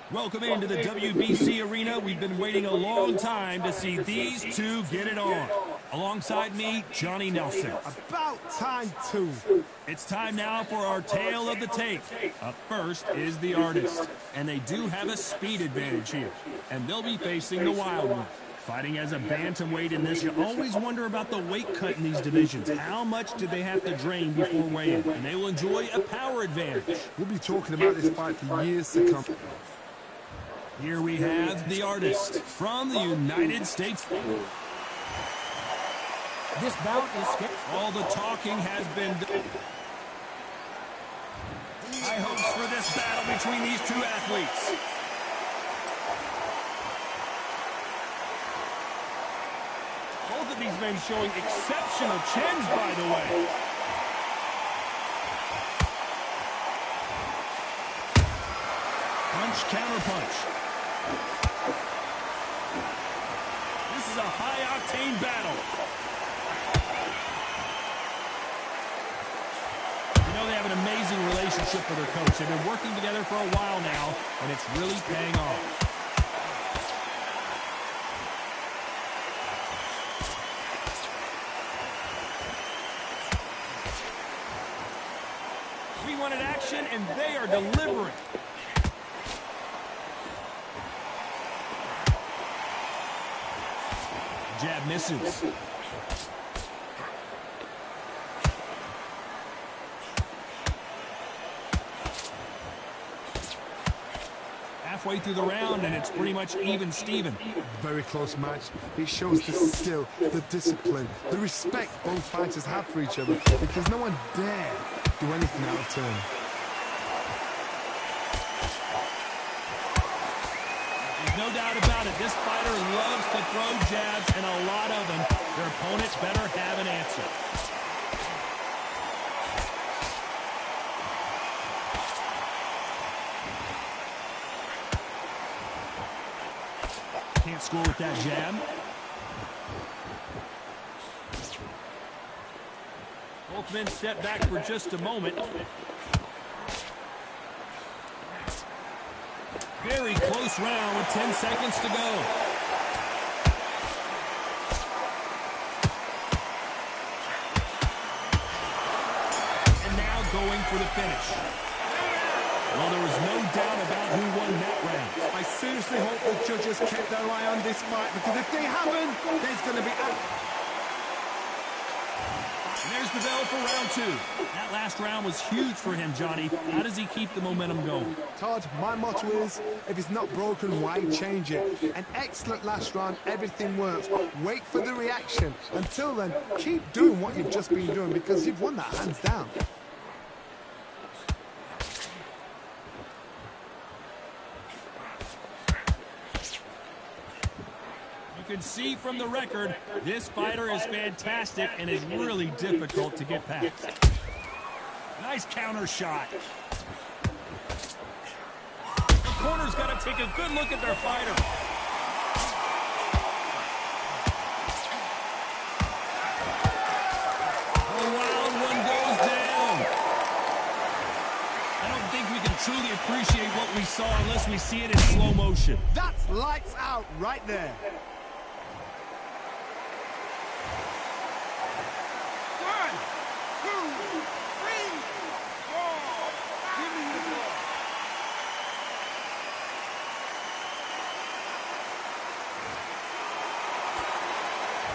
Welcome into the WBC arena. We've been waiting a long time to see these two get it on. Alongside me, Johnny Nelson. About time, too. It's time now for our tale of the tape. Up first is the artist. And they do have a speed advantage here. And they'll be facing the Wild One. Fighting as a bantamweight in this, you always wonder about the weight cut in these divisions. How much do they have to drain before weighing? And they will enjoy a power advantage. We'll be talking about this fight for years to come. Here we have the artist from the United States. This bout is scheduled. All the talking has been done. High hopes for this battle between these two athletes. Both of these men showing exceptional chins, by the way. Punch, counter punch. This is a high-octane battle. You know, they have an amazing relationship with their coach. They've been working together for a while now, and it's really paying off. 3-1 action, and they are delivering. Jab misses. Halfway through the round, and it's pretty much even Steven. Very close match. It shows the skill, the discipline, the respect both fighters have for each other, because no one dare do anything out of turn. There's no doubt about it. This fighter loves to throw jabs, and a lot of them. Their opponents better have an answer. Can't score with that jab. Both men step back for just a moment. Very close round with 10 seconds to go. And now going for the finish. Well, there was no doubt about who won that round. I seriously hope the judges kept their eye on this fight, because if they haven't, there's going to be... And there's the bell for round two. That last round was huge for him, Johnny. How does he keep the momentum going? Todd, my motto is, if it's not broken, why change it? An excellent last round, everything works. Wait for the reaction. Until then, keep doing what you've just been doing, because you've won that hands down. You can see from the record, this fighter is fantastic and is really difficult to get past. Nice counter shot. The corner's got to take a good look at their fighter. The Wild One goes down. I don't think we can truly appreciate what we saw unless we see it in slow motion. That's lights out right there.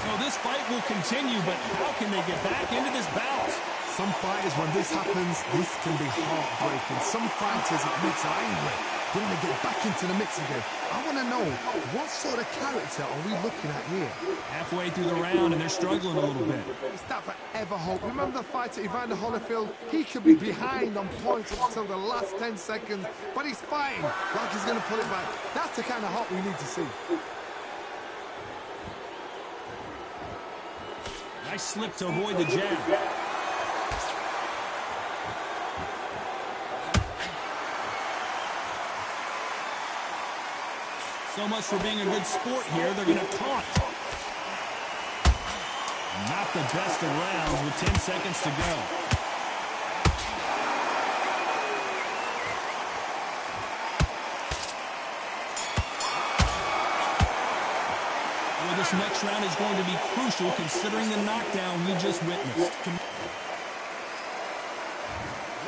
So this fight will continue, but how can they get back into this bout? Some fighters, when this happens, this can be heartbreaking. Some fighters, it makes them angry. Then they get back into the mix again. I want to know, what sort of character are we looking at here? Halfway through the round, and they're struggling a little bit. Is that forever hope? Remember the fighter, Evander Holyfield? He could be behind on points until the last 10 seconds, but he's fighting like he's going to pull it back. That's the kind of hope we need to see. Nice slip to avoid the jab. So much for being a good sport here. They're going to taunt. Not the best of rounds with 10 seconds to go. This next round is going to be crucial considering the knockdown we just witnessed.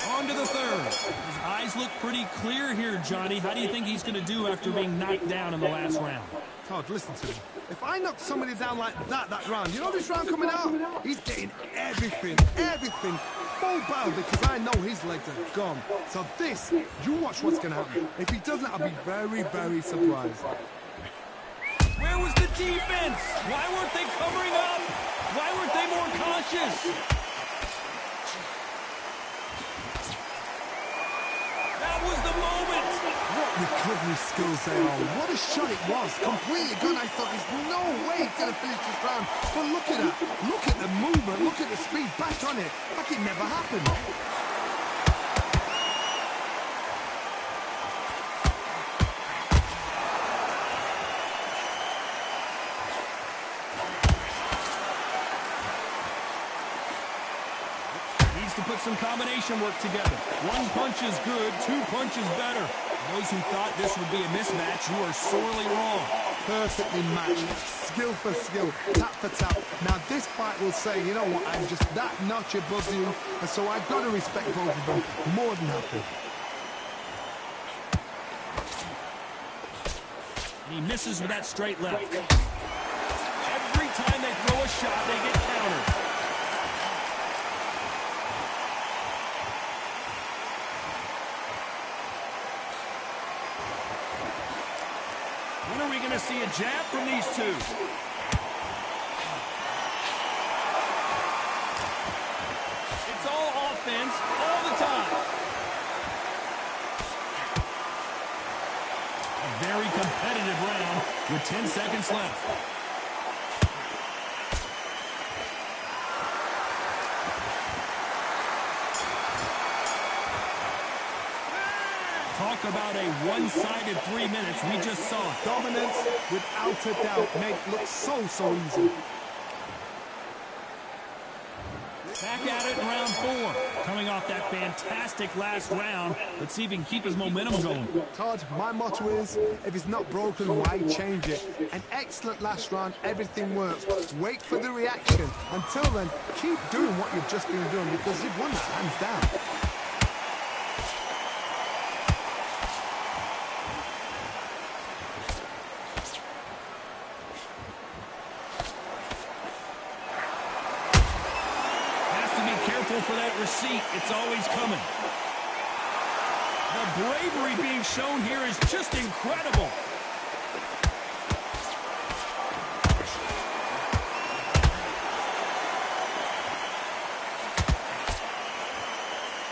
On to the third. His eyes look pretty clear here, Johnny. How do you think he's going to do after being knocked down in the last round? Todd, listen to me. If I knock somebody down like that round, you know this round coming out? He's getting everything, full barrel, because I know his legs are gone. So this, you watch what's going to happen. If he doesn't, I'll be very, very surprised. Where was the defense? Why weren't they covering up? Why weren't they more cautious? That was the moment. What recovery skills they are. What a shot it was. Completely gone. I thought there's no way he's going to finish this round. But look at that. Look at the movement. Look at the speed. Back on it. Like it never happened. To put some combination work together. One punch is good, two punches better. Those who thought this would be a mismatch, you are sorely wrong. Perfectly matched, skill for skill, tap for tap. Now this fight will say, you know what, I'm just that notch above you, and so I've got to respect both of them. More than happy. And he misses with that straight left. Every time they throw a shot, they get countered. When are we going to see a jab from these two? It's all offense all the time. A very competitive round with 10 seconds left. Talk about a one-sided 3 minutes. We just saw it. Dominance, without a doubt, make it look so easy. Back at it in round 4. Coming off that fantastic last round. Let's see if he can keep his momentum going. Todd, my motto is, if it's not broken, why change it? An excellent last round, everything works. Wait for the reaction. Until then, keep doing what you've just been doing, because you've won that hands down. For that receipt, it's always coming. The bravery being shown here is just incredible.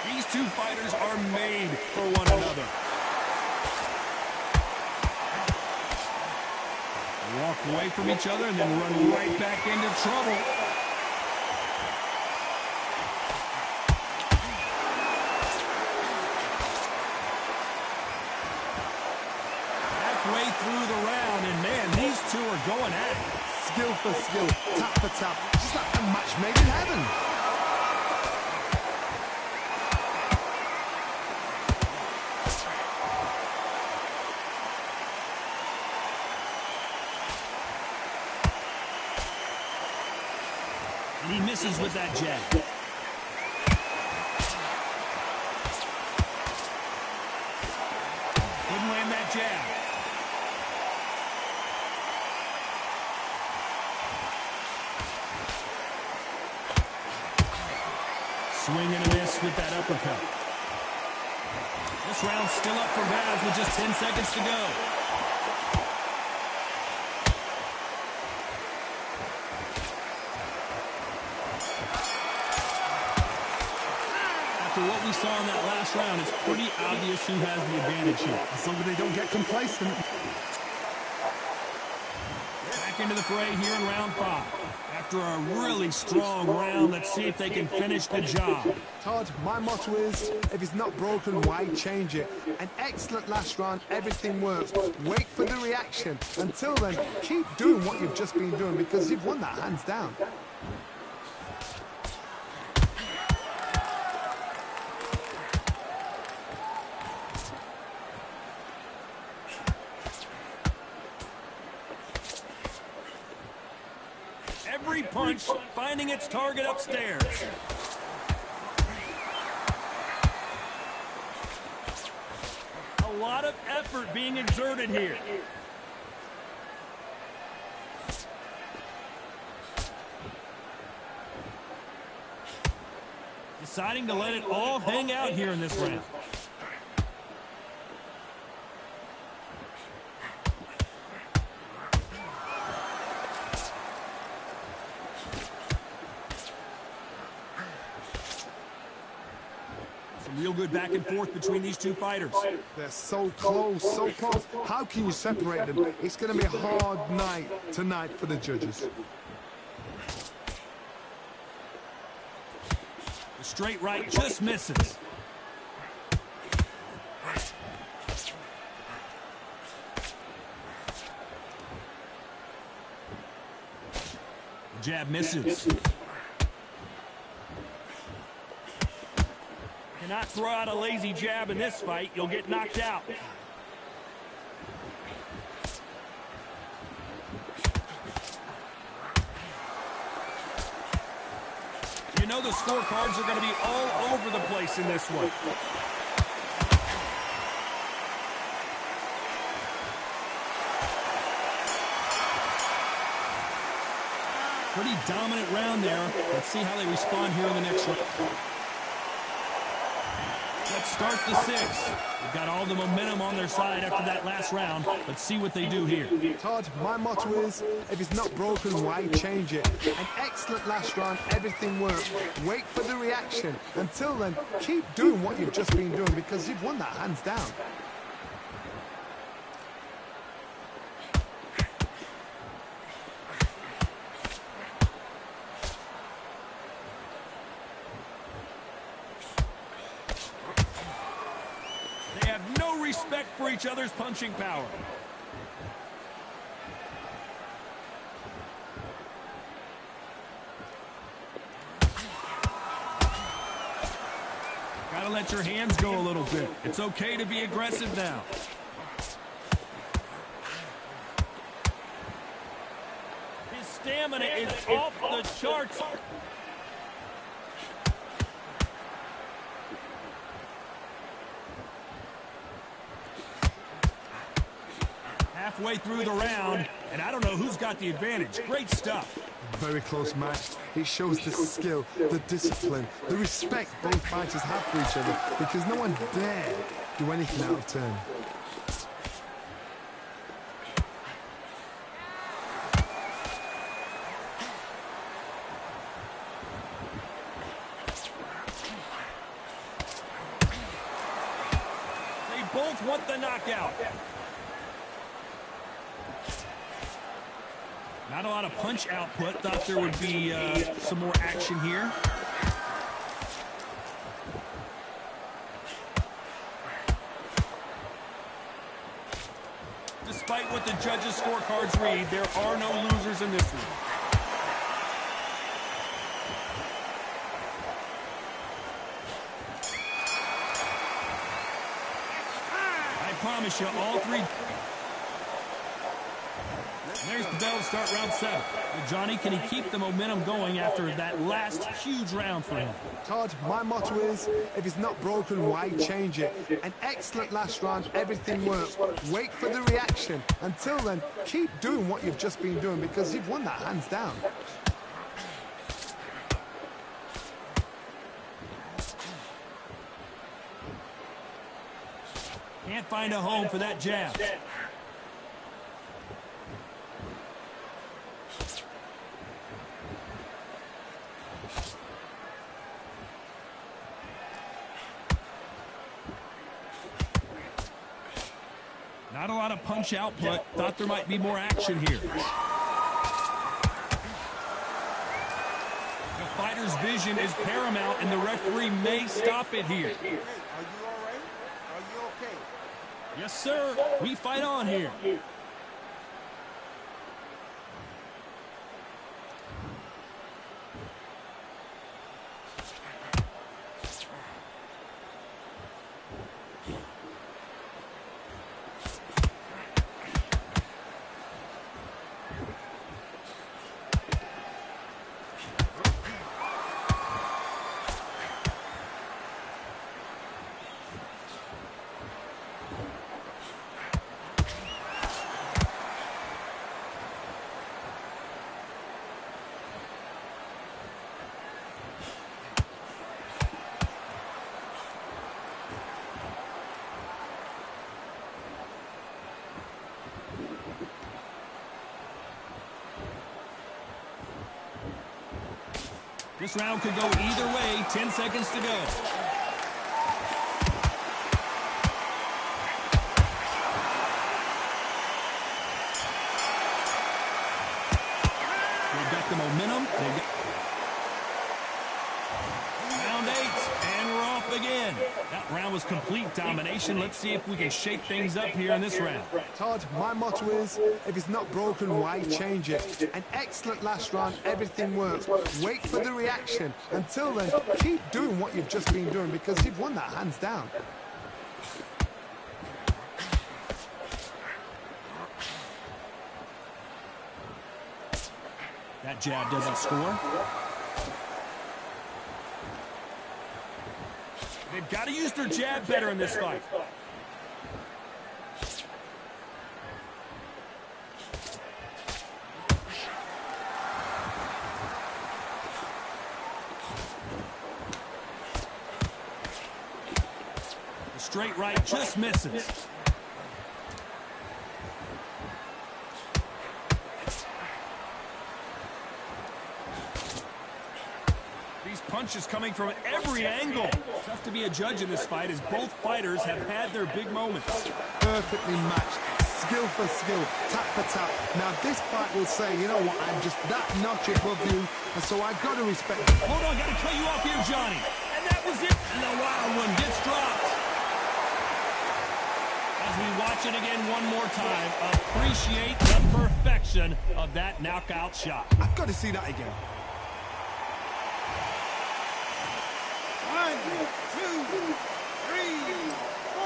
These two fighters are made for one another. They walk away from each other and then run right back into trouble. Through the round, and man, these two are going at it. Skill for skill, tap for tap, just like a match made in heaven. And he misses with that jab. Couldn't land that jab. Swing and a miss with that uppercut. This round's still up for grabs with just 10 seconds to go. After what we saw in that last round, it's pretty obvious who has the advantage here. As long as they don't get complacent. Back into the fray here in round 5. After a really strong round, let's see if they can finish the job. Todd, my motto is, if it's not broken, why change it? An excellent last round, everything works. Wait for the reaction. Until then, keep doing what you've just been doing, because you've won that hands down. punch, finding its target upstairs. A lot of effort being exerted here. Deciding to let it all hang out here in this round. Some real good back and forth between these two fighters. They're so close, so close. How can you separate them? It's going to be a hard night tonight for the judges. The straight right just misses. The jab misses. Cannot throw out a lazy jab in this fight. You'll get knocked out. You know the scorecards are going to be all over the place in this one. Pretty dominant round there. Let's see how they respond here in the next round. Let's start the sixth. They've got all the momentum on their side after that last round. Let's see what they do here. Todd, my motto is, if it's not broken, why change it? An excellent last round, everything worked. Wait for the reaction. Until then, keep doing what you've just been doing because you've won that hands down. Respect for each other's punching power. Gotta let your hands go a little bit. It's okay to be aggressive now. His stamina is off the charts. Halfway through the round, and I don't know who's got the advantage. Great stuff. Very close match. It shows the skill, the discipline, the respect both fighters have for each other because no one dare do anything out of turn. They both want the knockout. Not a lot of punch output. Thought there would be some more action here. Despite what the judges' scorecards read, there are no losers in this one. I promise you, all three... There's the bell to start round 7. Well, Johnny, can he keep the momentum going after that last huge round for him? Todd, my motto is, if it's not broken, why change it? An excellent last round, everything worked. Wait for the reaction. Until then, keep doing what you've just been doing because you've won that hands down. Can't find a home for that jab. Not a lot of punch output. Thought there might be more action here. The fighter's vision is paramount, and the referee may stop it here. Are you all right? Are you okay? Yes, sir. We fight on here. This round could go either way. 10 seconds to go. They've got the momentum. Round 8, and we're off again. That round was complete domination. Let's see if we can shake things up here in this round. Todd, my motto is, if it's not broken, why change it? An excellent last round, everything works. Wait for the reaction. Until then, keep doing what you've just been doing because you've won that hands down. That jab doesn't score. They've got to use their jab better in this fight. The straight right just misses. Punches coming from every angle. Tough to be a judge in this fight as both fighters have had their big moments. Perfectly matched, skill for skill, tap for tap. Now this fight will say, you know what, I'm just that notch above you, and so I've got to respect you. Hold on, got to cut you off here, Johnny. And that was it. And the wild one gets dropped. As we watch it again one more time, appreciate the perfection of that knockout shot. I've got to see that again. 1, 2, 3, 4,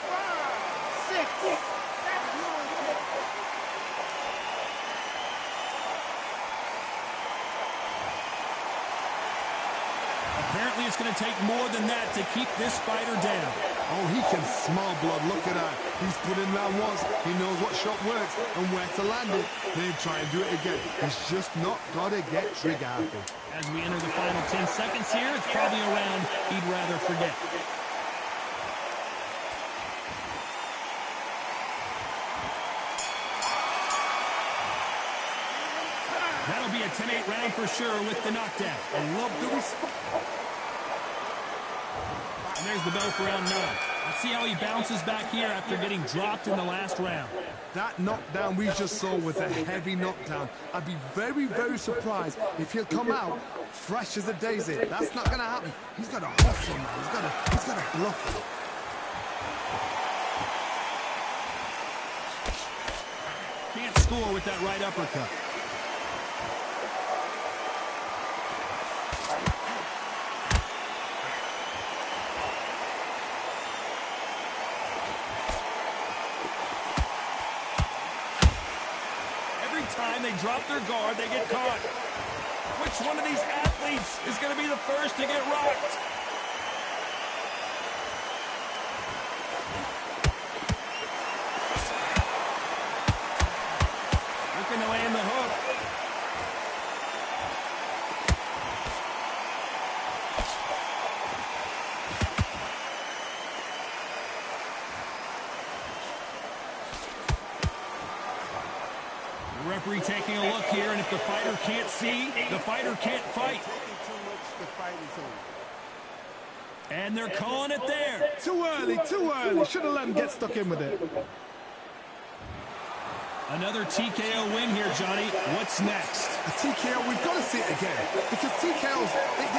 5, 6. Apparently it's going to take more than that to keep this fighter down. Oh, he can smell blood. Look at that. He's put in that once. He knows what shot works and where to land it. Then try and do it again. He's just not got to get trigger happy. As we enter the final 10 seconds here, it's probably a round he'd rather forget. That'll be a 10-8 round for sure with the knockdown. I love the response. And there's the bell for round 9. Let's see how he bounces back here after getting dropped in the last round. That knockdown we just saw was a heavy knockdown. I'd be very, very surprised if he'll come out fresh as a daisy. That's not going to happen. He's got to hustle, man. He's got to bluff it. Can't score with that right uppercut. Time they drop their guard, they get caught. Which one of these athletes is going to be the first to get rocked? Looking to land the hook. Referee taking a look here, and if the fighter can't see, the fighter can't fight. And they're calling it there. Too early, too early. Should have let him get stuck in with it. Another TKO win here, Johnny. What's next? A TKO, we've got to see it again. Because TKOs,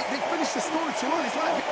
they finish the story too early. It's like...